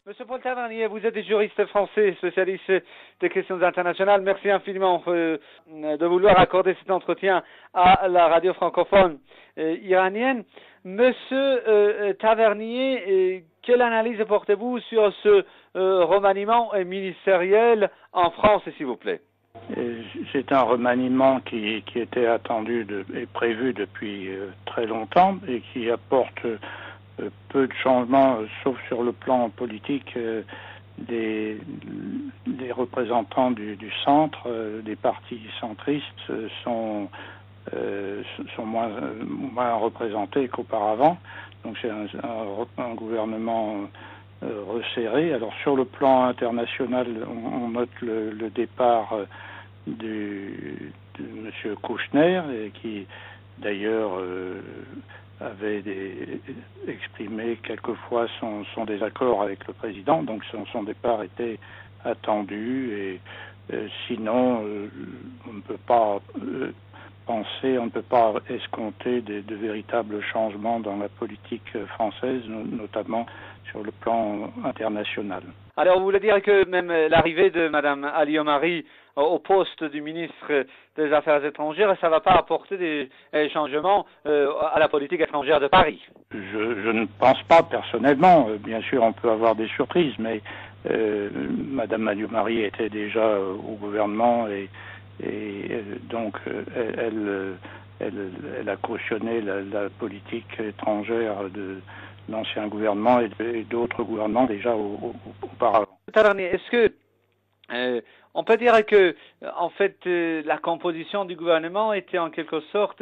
Monsieur Paul Tavernier, vous êtes juriste français, spécialiste des questions internationales. Merci infiniment de vouloir accorder cet entretien à la radio francophone iranienne. Monsieur Tavernier, quelle analyse portez-vous sur ce remaniement ministériel en France, s'il vous plaît? C'est un remaniement qui était attendu et prévu depuis très longtemps et qui apporte peu de changements, sauf sur le plan politique. Des représentants du centre, des partis centristes sont moins représentés qu'auparavant. Donc c'est un gouvernement resserré. Alors sur le plan international, on note le départ de M. Kouchner, qui d'ailleurs avait exprimé quelquefois son désaccord avec le président, donc son départ était attendu et sinon on ne peut pas on ne peut pas escompter de véritables changements dans la politique française, notamment sur le plan international. Alors, vous voulez dire que même l'arrivée de Mme Ali-Omari au poste du ministre des Affaires étrangères, ça ne va pas apporter des changements à la politique étrangère de Paris? Je ne pense pas personnellement. Bien sûr, on peut avoir des surprises, mais Mme Ali-Omari était déjà au gouvernement et donc elle a cautionné la politique étrangère de l'ancien gouvernement et d'autres gouvernements déjà auparavant. Est-ce que on peut dire que en fait la composition du gouvernement était en quelque sorte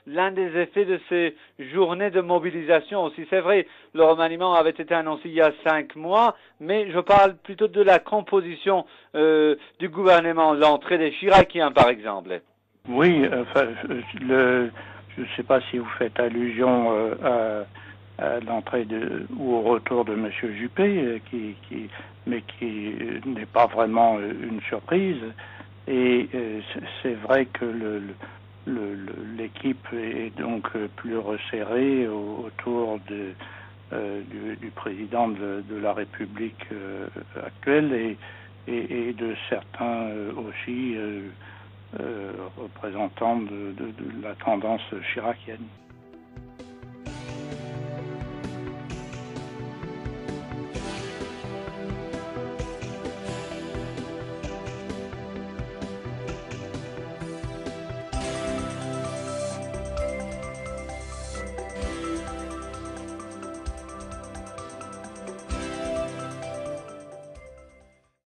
l'un des effets de ces journées de mobilisation aussi? C'est vrai, le remaniement avait été annoncé il y a 5 mois, mais je parle plutôt de la composition du gouvernement, l'entrée des Chiraquiens par exemple. Oui, enfin, je ne sais pas si vous faites allusion à l'entrée ou au retour de M. Juppé, mais qui n'est pas vraiment une surprise. Et c'est vrai que l'équipe est donc plus resserrée autour du président de la République actuelle et de certains aussi représentants de la tendance chiracienne.